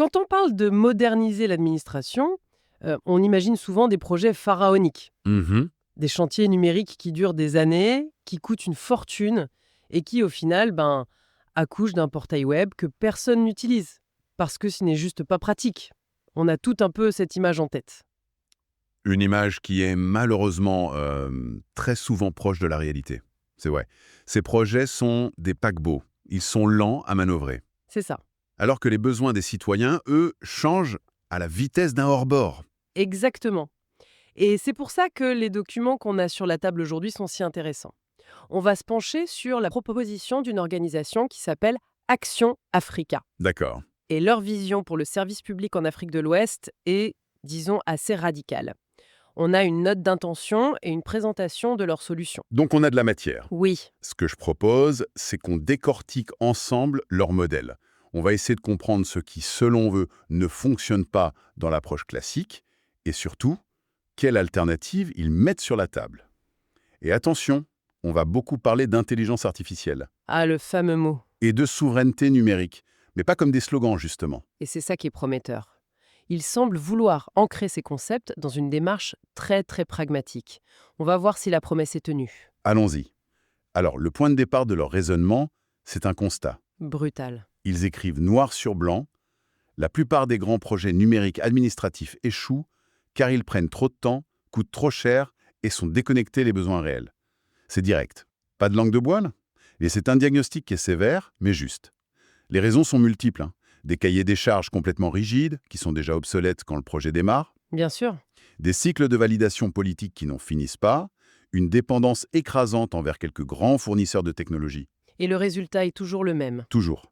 Quand on parle de moderniser l'administration, on imagine souvent des projets pharaoniques, Mhm. des chantiers numériques qui durent des années, qui coûtent une fortune et qui, au final, accouchent d'un portail web que personne n'utilise parce que ce n'est juste pas pratique. On a tout un peu cette image en tête. Une image qui est malheureusement très souvent proche de la réalité. C'est vrai. Ces projets sont des paquebots. Ils sont lents à manœuvrer. C'est ça. Alors que les besoins des citoyens, eux, changent à la vitesse d'un hors-bord. Exactement. Et c'est pour ça que les documents qu'on a sur la table aujourd'hui sont si intéressants. On va se pencher sur la proposition d'une organisation qui s'appelle Action Africa. D'accord. Et leur vision pour le service public en Afrique de l'Ouest est, disons, assez radicale. On a une note d'intention et une présentation de leurs solutions. Donc on a de la matière. Oui, Ce que je propose, c'est qu'on décortique ensemble leur modèle. On va essayer de comprendre ce qui, selon eux, ne fonctionne pas dans l'approche classique et surtout, quelle alternative ils mettent sur la table. Et attention, on va beaucoup parler d'intelligence artificielle le fameux mot. et de souveraineté numérique, mais pas comme des slogans justement. Et c'est ça qui est prometteur. Ils semblent vouloir ancrer ces concepts dans une démarche très très pragmatique. On va voir si la promesse est tenue. Allons-y. Alors, le point de départ de leur raisonnement, c'est un constat. Brutal. Ils écrivent noir sur blanc, la plupart des grands projets numériques administratifs échouent car ils prennent trop de temps, coûtent trop cher et sont déconnectés des besoins réels. C'est direct. Pas de langue de bois, là. Et c'est un diagnostic qui est sévère, mais juste. Les raisons sont multiples. Des cahiers des charges complètement rigides, qui sont déjà obsolètes quand le projet démarre, Bien sûr. des cycles de validation politique qui n'en finissent pas, une dépendance écrasante envers quelques grands fournisseurs de technologies. Et le résultat est toujours le même. Toujours.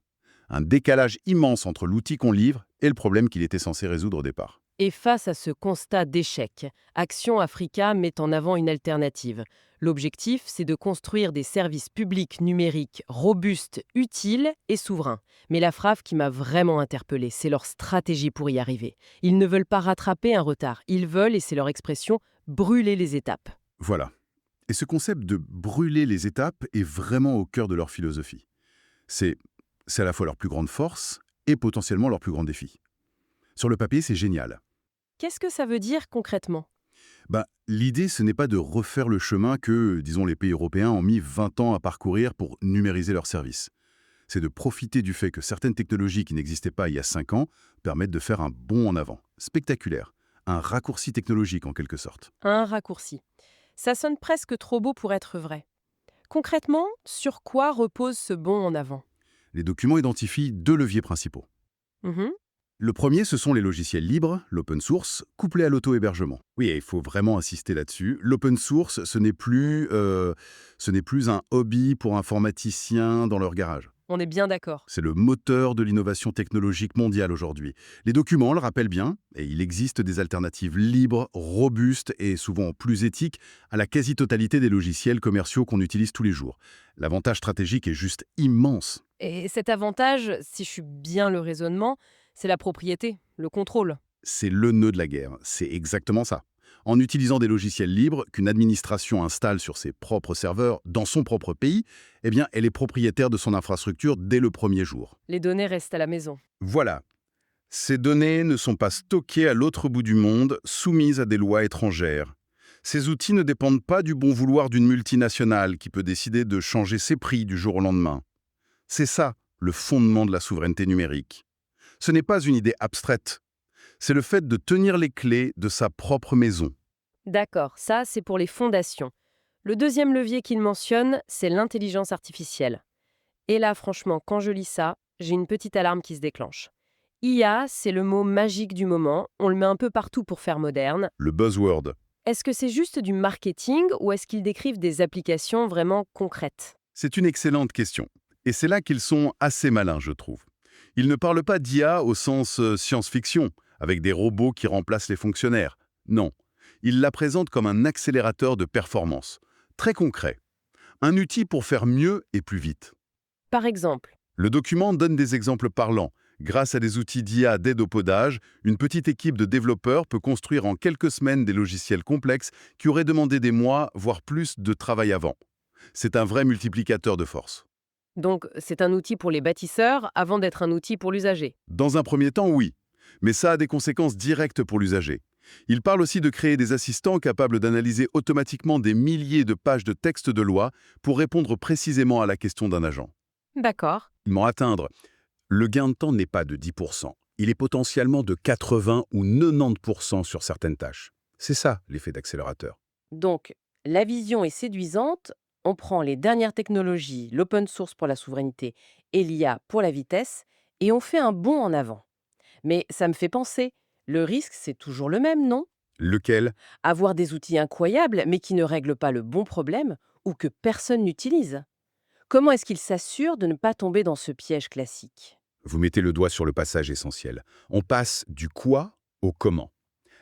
Un décalage immense entre l'outil qu'on livre et le problème qu'il était censé résoudre au départ. Et face à ce constat d'échec, Action Africa met en avant une alternative. L'objectif, c'est de construire des services publics numériques robustes, utiles et souverains. Mais la phrase qui m'a vraiment interpellée, c'est leur stratégie pour y arriver. Ils ne veulent pas rattraper un retard. Ils veulent, et c'est leur expression, brûler les étapes. Voilà. Et ce concept de brûler les étapes est vraiment au cœur de leur philosophie. C'est à la fois leur plus grande force et potentiellement leur plus grand défi. Sur le papier, c'est génial. Qu'est-ce que ça veut dire concrètement ? L'idée, ce n'est pas de refaire le chemin que, disons, les pays européens ont mis 20 ans à parcourir pour numériser leurs services. C'est de profiter du fait que certaines technologies qui n'existaient pas il y a 5 ans permettent de faire un bond en avant. Spectaculaire. Un raccourci technologique en quelque sorte. Un raccourci. Ça sonne presque trop beau pour être vrai. Concrètement, sur quoi repose ce bond en avant ? Les documents identifient 2 leviers principaux. Mhm. Le premier, ce sont les logiciels libres, l'open source, couplés à l'auto-hébergement. Oui, et il faut vraiment insister là-dessus. L'open source, ce n'est plus un hobby pour informaticiens dans leur garage. On est bien d'accord. C'est le moteur de l'innovation technologique mondiale aujourd'hui. Les documents le rappellent bien, et il existe des alternatives libres, robustes et souvent plus éthiques à la quasi-totalité des logiciels commerciaux qu'on utilise tous les jours. L'avantage stratégique est juste immense. Et cet avantage, si je suis bien le raisonnement, c'est la propriété, le contrôle. C'est le nœud de la guerre, c'est exactement ça. En utilisant des logiciels libres qu'une administration installe sur ses propres serveurs dans son propre pays, eh bien, elle est propriétaire de son infrastructure dès le premier jour. Les données restent à la maison. Voilà. Ces données ne sont pas stockées à l'autre bout du monde, soumises à des lois étrangères. Ces outils ne dépendent pas du bon vouloir d'une multinationale qui peut décider de changer ses prix du jour au lendemain. C'est ça, le fondement de la souveraineté numérique. Ce n'est pas une idée abstraite. C'est le fait de tenir les clés de sa propre maison. D'accord, ça c'est pour les fondations. Le deuxième levier qu'il mentionne, c'est l'intelligence artificielle. Et là, franchement, quand je lis ça, j'ai une petite alarme qui se déclenche. IA, c'est le mot magique du moment, on le met un peu partout pour faire moderne. Le buzzword. Est-ce que c'est juste du marketing ou est-ce qu'ils décrivent des applications vraiment concrètes ? C'est une excellente question. Et c'est là qu'ils sont assez malins, je trouve. Ils ne parlent pas d'IA au sens science-fiction, avec des robots qui remplacent les fonctionnaires. Non. Ils la présentent comme un accélérateur de performance. Très concret. Un outil pour faire mieux et plus vite. Par exemple, Le document donne des exemples parlants. Grâce à des outils d'IA d'aide au codage, une petite équipe de développeurs peut construire en quelques semaines des logiciels complexes qui auraient demandé des mois, voire plus, de travail avant. C'est un vrai multiplicateur de force. donc c'est un outil pour les bâtisseurs avant d'être un outil pour l'usager. Dans un premier temps, oui. Mais ça a des conséquences directes pour l'usager. Il parle aussi de créer des assistants capables d'analyser automatiquement des milliers de pages de texte de loi pour répondre précisément à la question d'un agent. D'accord. M'en atteindre, le gain de temps n'est pas de 10%. Il est potentiellement de 80 ou 90% sur certaines tâches. C'est ça l'effet d'accélérateur. Donc, la vision est séduisante. On prend les dernières technologies, l'open source pour la souveraineté et l'IA pour la vitesse, et on fait un bond en avant. Mais ça me fait penser, le risque, c'est toujours le même, non? Lequel? Avoir des outils incroyables, mais qui ne règlent pas le bon problème ou que personne n'utilise. Comment est-ce qu'il s'assure de ne pas tomber dans ce piège classique? Vous mettez le doigt sur le passage essentiel. On passe du quoi au comment.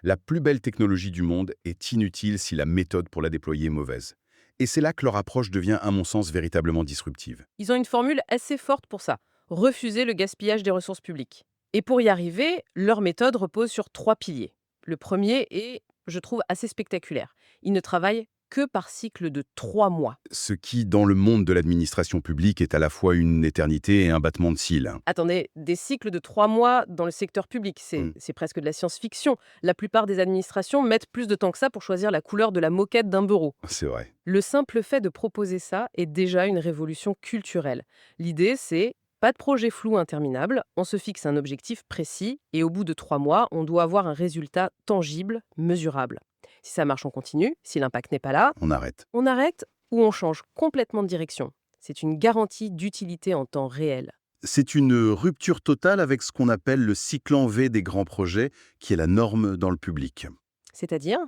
La plus belle technologie du monde est inutile si la méthode pour la déployer est mauvaise. Et c'est là que leur approche devient, à mon sens, véritablement disruptive. Ils ont une formule assez forte pour ça. Refuser le gaspillage des ressources publiques. Et pour y arriver, leur méthode repose sur 3 piliers. Le premier est, je trouve, assez spectaculaire. Ils ne travaillent que par cycle de 3 mois. Ce qui, dans le monde de l'administration publique, est à la fois une éternité et un battement de cils. Attendez, des cycles de 3 mois dans le secteur public, Hmm, c'est presque de la science-fiction. La plupart des administrations mettent plus de temps que ça pour choisir la couleur de la moquette d'un bureau. c'est vrai. Le simple fait de proposer ça est déjà une révolution culturelle. L'idée, c'est pas de projet flou interminable, on se fixe un objectif précis et au bout de 3 mois, on doit avoir un résultat tangible, mesurable. Si ça marche, on continue. Si l'impact n'est pas là, On arrête. on arrête ou on change complètement de direction. C'est une garantie d'utilité en temps réel. C'est une rupture totale avec ce qu'on appelle le cycle en V des grands projets, qui est la norme dans le public. C'est-à-dire,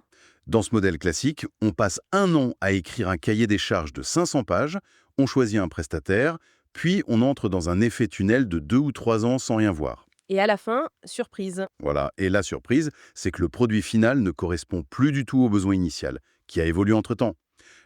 Dans ce modèle classique, on passe 1 an à écrire un cahier des charges de 500 pages, on choisit un prestataire, puis on entre dans un effet tunnel de 2 ou 3 ans sans rien voir. et à la fin, surprise. Voilà, et la surprise, c'est que le produit final ne correspond plus du tout au besoin initial, qui a évolué entre-temps.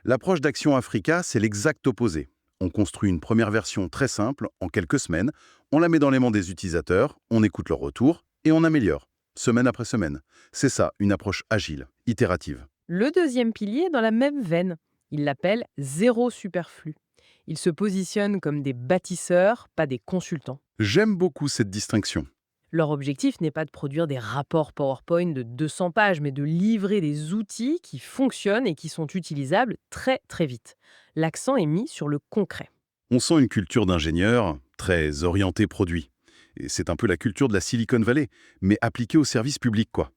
L'approche d'Action Africa, c'est l'exact opposé. On construit une première version très simple, en quelques semaines, on la met dans les mains des utilisateurs, on écoute leur retour, et on améliore, semaine après semaine. C'est ça, une approche agile, itérative. Le deuxième pilier est dans la même veine. Il l'appelle zéro superflu. Ils se positionnent comme des bâtisseurs, pas des consultants. J'aime beaucoup cette distinction. Leur objectif n'est pas de produire des rapports PowerPoint de 200 pages, mais de livrer des outils qui fonctionnent et qui sont utilisables très très vite. L'accent est mis sur le concret. On sent une culture d'ingénieur très orientée produit. Et c'est un peu la culture de la Silicon Valley, mais appliquée au service public, quoi.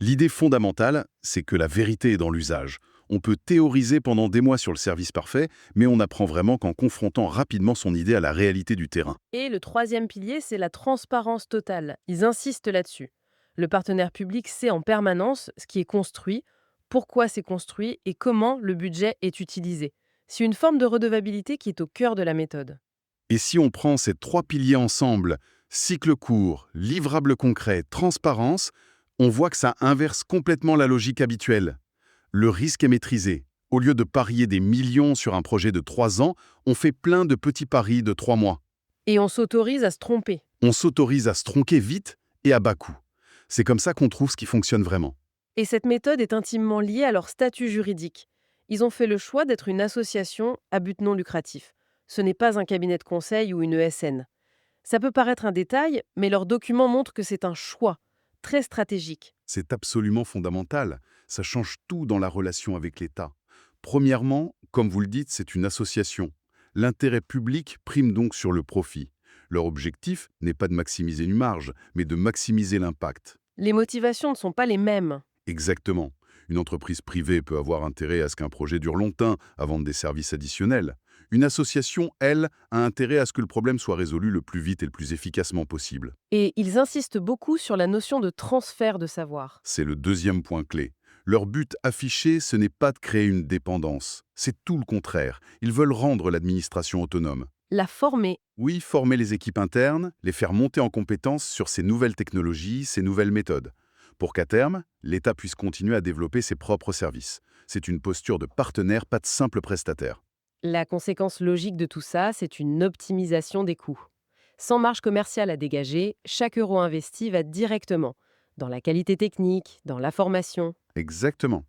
L'idée fondamentale, c'est que la vérité est dans l'usage. On peut théoriser pendant des mois sur le service parfait, mais on apprend vraiment qu'en confrontant rapidement son idée à la réalité du terrain. Et le troisième pilier, c'est la transparence totale. Ils insistent là-dessus. Le partenaire public sait en permanence ce qui est construit, pourquoi c'est construit et comment le budget est utilisé. C'est une forme de redevabilité qui est au cœur de la méthode. Et si on prend ces 3 piliers ensemble, cycle court, livrable concret, transparence, on voit que ça inverse complètement la logique habituelle. Le risque est maîtrisé. Au lieu de parier des millions sur un projet de 3 ans, on fait plein de petits paris de 3 mois. Et on s'autorise à se tromper. On s'autorise à se tronquer vite et à bas coût. C'est comme ça qu'on trouve ce qui fonctionne vraiment. Et cette méthode est intimement liée à leur statut juridique. Ils ont fait le choix d'être une association à but non lucratif. Ce n'est pas un cabinet de conseil ou une ESN. Ça peut paraître un détail, mais leurs documents montrent que c'est un choix très stratégique. C'est absolument fondamental. Ça change tout dans la relation avec l'État. Premièrement, comme vous le dites, c'est une association. L'intérêt public prime donc sur le profit. Leur objectif n'est pas de maximiser une marge, mais de maximiser l'impact. Les motivations ne sont pas les mêmes. Exactement. Une entreprise privée peut avoir intérêt à ce qu'un projet dure longtemps, à vendre des services additionnels. Une association, elle, a intérêt à ce que le problème soit résolu le plus vite et le plus efficacement possible. Et ils insistent beaucoup sur la notion de transfert de savoir. C'est le deuxième point clé. Leur but affiché, ce n'est pas de créer une dépendance. C'est tout le contraire. Ils veulent rendre l'administration autonome. La former. Oui, former les équipes internes, les faire monter en compétences sur ces nouvelles technologies, ces nouvelles méthodes. Pour qu'à terme, l'État puisse continuer à développer ses propres services. C'est une posture de partenaire, pas de simple prestataire. La conséquence logique de tout ça, c'est une optimisation des coûts. Sans marge commerciale à dégager, chaque euro investi va directement dans la qualité technique, dans la formation. Exactement.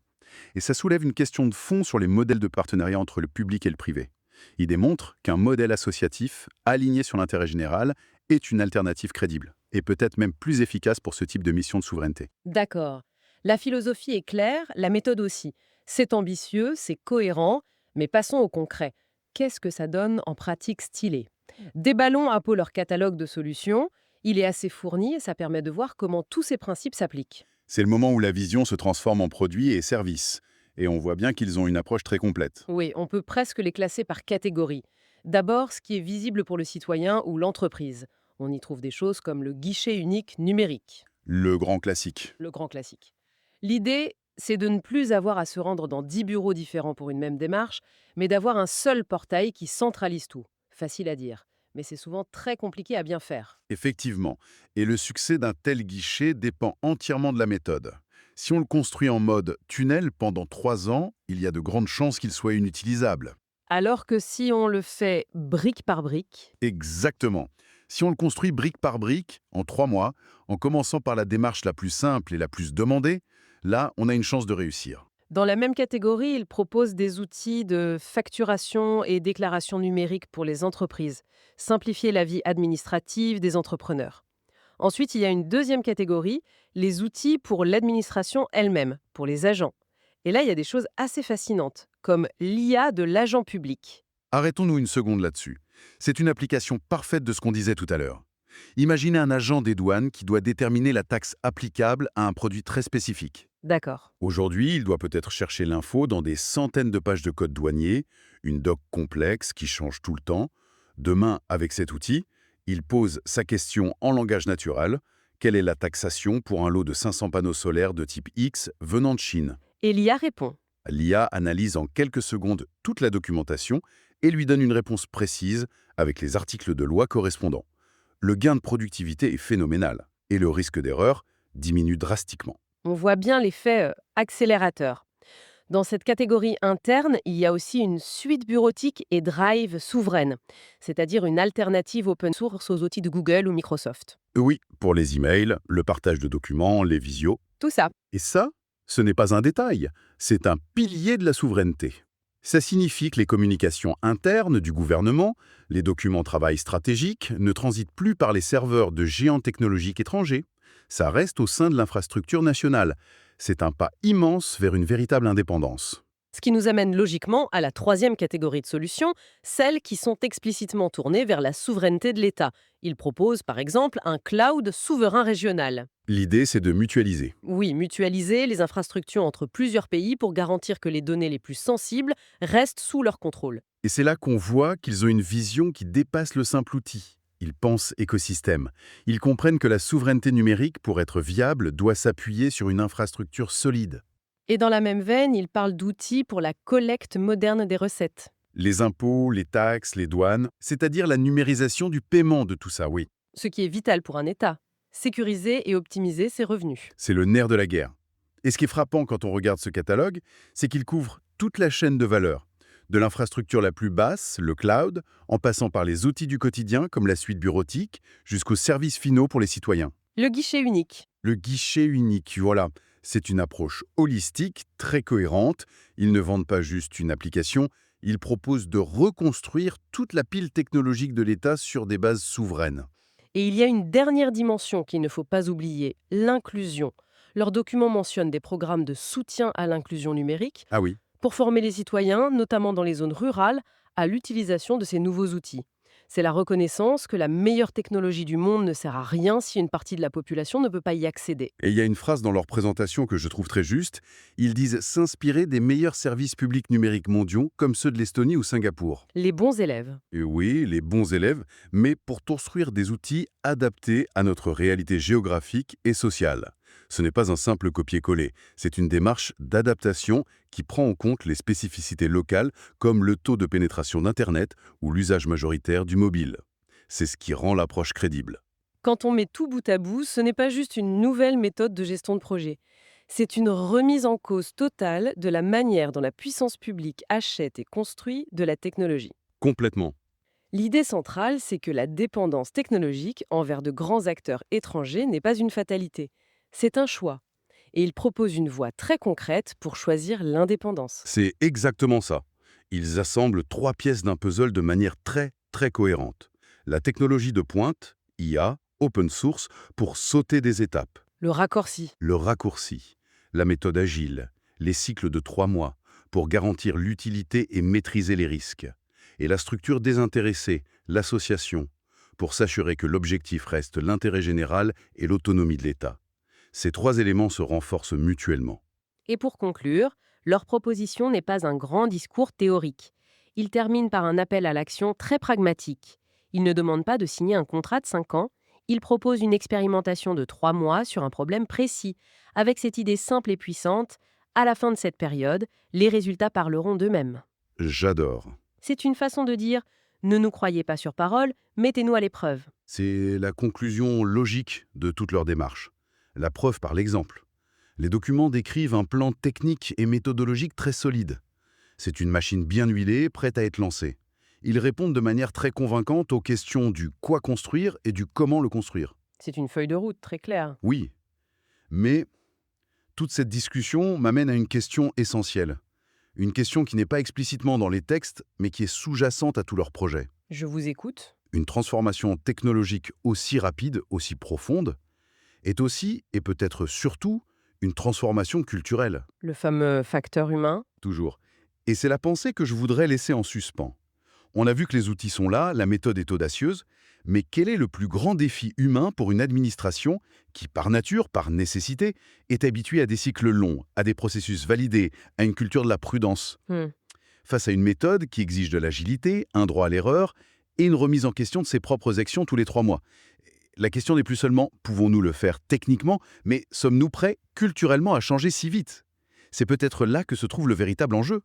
Et ça soulève une question de fond sur les modèles de partenariat entre le public et le privé. Il démontre qu'un modèle associatif, aligné sur l'intérêt général, est une alternative crédible. et peut-être même plus efficace pour ce type de mission de souveraineté. D'accord. La philosophie est claire, la méthode aussi. C'est ambitieux, c'est cohérent, mais passons au concret. Qu'est-ce que ça donne en pratique stylée? Déballons un peu leur catalogue de solutions. Il est assez fourni et ça permet de voir comment tous ces principes s'appliquent. C'est le moment où la vision se transforme en produits et services. Et on voit bien qu'ils ont une approche très complète. Oui, on peut presque les classer par catégorie. D'abord, ce qui est visible pour le citoyen ou l'entreprise. On y trouve des choses comme le guichet unique numérique, Le grand classique. le grand classique. L'idée, c'est de ne plus avoir à se rendre dans 10 bureaux différents pour une même démarche, mais d'avoir un seul portail qui centralise tout. Facile à dire, mais c'est souvent très compliqué à bien faire. Effectivement. Et le succès d'un tel guichet dépend entièrement de la méthode. Si on le construit en mode tunnel pendant 3 ans, il y a de grandes chances qu'il soit inutilisable. Alors que si on le fait brique par brique, Exactement. Si on le construit brique par brique, en 3 mois, en commençant par la démarche la plus simple et la plus demandée, là, on a une chance de réussir. dans la même catégorie, il propose des outils de facturation et déclaration numérique pour les entreprises, simplifier la vie administrative des entrepreneurs. Ensuite, il y a une deuxième catégorie, les outils pour l'administration elle-même, pour les agents. Et là, il y a des choses assez fascinantes, comme l'IA de l'agent public. Arrêtons-nous une seconde là-dessus. C'est une application parfaite de ce qu'on disait tout à l'heure. Imaginez un agent des douanes qui doit déterminer la taxe applicable à un produit très spécifique. D'accord. Aujourd'hui, il doit peut-être chercher l'info dans des centaines de pages de code douanier, une doc complexe qui change tout le temps. Demain, avec cet outil, il pose sa question en langage naturel. Quelle est la taxation pour un lot de 500 panneaux solaires de type X venant de Chine? Et l'IA répond. L'IA analyse en quelques secondes toute la documentation et lui donne une réponse précise avec les articles de loi correspondants. Le gain de productivité est phénoménal et le risque d'erreur diminue drastiquement. On voit bien l'effet accélérateur. Dans cette catégorie interne, il y a aussi une suite bureautique et Drive souveraine, c'est-à-dire une alternative open source aux outils de Google ou Microsoft. Oui, pour les emails, le partage de documents, les visios. Tout ça. Et ça, ce n'est pas un détail, c'est un pilier de la souveraineté. Ça signifie que les communications internes du gouvernement, les documents travail stratégiques, ne transitent plus par les serveurs de géants technologiques étrangers. Ça reste au sein de l'infrastructure nationale. C'est un pas immense vers une véritable indépendance. Ce qui nous amène logiquement à la troisième catégorie de solutions, celles qui sont explicitement tournées vers la souveraineté de l'État. Il propose par exemple un cloud souverain régional. L'idée, c'est de mutualiser. Oui, mutualiser les infrastructures entre plusieurs pays pour garantir que les données les plus sensibles restent sous leur contrôle. Et c'est là qu'on voit qu'ils ont une vision qui dépasse le simple outil. Ils pensent écosystème. Ils comprennent que la souveraineté numérique, pour être viable, doit s'appuyer sur une infrastructure solide. Et dans la même veine, il parle d'outils pour la collecte moderne des recettes. Les impôts, les taxes, les douanes, c'est-à-dire la numérisation du paiement de tout ça, oui. Ce qui est vital pour un État. Sécuriser et optimiser ses revenus. C'est le nerf de la guerre. Et ce qui est frappant quand on regarde ce catalogue, c'est qu'il couvre toute la chaîne de valeur. De l'infrastructure la plus basse, le cloud, en passant par les outils du quotidien comme la suite bureautique, jusqu'aux services finaux pour les citoyens. Le guichet unique. Le guichet unique, voilà. C'est une approche holistique, très cohérente. Ils ne vendent pas juste une application, ils proposent de reconstruire toute la pile technologique de l'État sur des bases souveraines. Et il y a une dernière dimension qu'il ne faut pas oublier, l'inclusion. Leurs documents mentionnent des programmes de soutien à l'inclusion numérique Ah oui. pour former les citoyens, notamment dans les zones rurales, à l'utilisation de ces nouveaux outils. C'est la reconnaissance que la meilleure technologie du monde ne sert à rien si une partie de la population ne peut pas y accéder. Et il y a une phrase dans leur présentation que je trouve très juste. Ils disent s'inspirer des meilleurs services publics numériques mondiaux, comme ceux de l'Estonie ou Singapour. Les bons élèves. Et oui, les bons élèves, mais pour construire des outils adaptés à notre réalité géographique et sociale. Ce n'est pas un simple copier-coller, c'est une démarche d'adaptation qui prend en compte les spécificités locales comme le taux de pénétration d'Internet ou l'usage majoritaire du mobile. C'est ce qui rend l'approche crédible. Quand on met tout bout à bout, ce n'est pas juste une nouvelle méthode de gestion de projet. C'est une remise en cause totale de la manière dont la puissance publique achète et construit de la technologie. Complètement. L'idée centrale, c'est que la dépendance technologique envers de grands acteurs étrangers n'est pas une fatalité. C'est un choix. Et il propose une voie très concrète pour choisir l'indépendance. C'est exactement ça. Ils assemblent 3 pièces d'un puzzle de manière très, très cohérente. La technologie de pointe, IA, open source pour sauter des étapes. Le raccourci. Le raccourci, la méthode agile, les cycles de 3 mois pour garantir l'utilité et maîtriser les risques. Et la structure désintéressée, l'association, pour s'assurer que l'objectif reste l'intérêt général et l'autonomie de l'État. Ces 3 éléments se renforcent mutuellement. Et pour conclure, leur proposition n'est pas un grand discours théorique. Ils terminent par un appel à l'action très pragmatique. Ils ne demandent pas de signer un contrat de 5 ans, ils proposent une expérimentation de 3 mois sur un problème précis. Avec cette idée simple et puissante, à la fin de cette période, les résultats parleront d'eux-mêmes. J'adore. C'est une façon de dire « ne nous croyez pas sur parole, mettez-nous à l'épreuve ». C'est la conclusion logique de toute leur démarche. La preuve par l'exemple. Les documents décrivent un plan technique et méthodologique très solide. C'est une machine bien huilée, prête à être lancée. Ils répondent de manière très convaincante aux questions du quoi construire et du comment le construire. C'est une feuille de route très claire. Oui, mais toute cette discussion m'amène à une question essentielle. Une question qui n'est pas explicitement dans les textes, mais qui est sous-jacente à tous leurs projets. Je vous écoute. Une transformation technologique aussi rapide, aussi profonde, est aussi, et peut-être surtout, une transformation culturelle. Le fameux facteur humain. Toujours. Et c'est la pensée que je voudrais laisser en suspens. On a vu que les outils sont là, la méthode est audacieuse, mais quel est le plus grand défi humain pour une administration qui, par nature, par nécessité, est habituée à des cycles longs, à des processus validés, à une culture de la prudence, face à une méthode qui exige de l'agilité, un droit à l'erreur et une remise en question de ses propres actions tous les 3 mois. La question n'est plus seulement « pouvons-nous le faire techniquement ?» mais « sommes-nous prêts culturellement à changer si vite ?» C'est peut-être là que se trouve le véritable enjeu.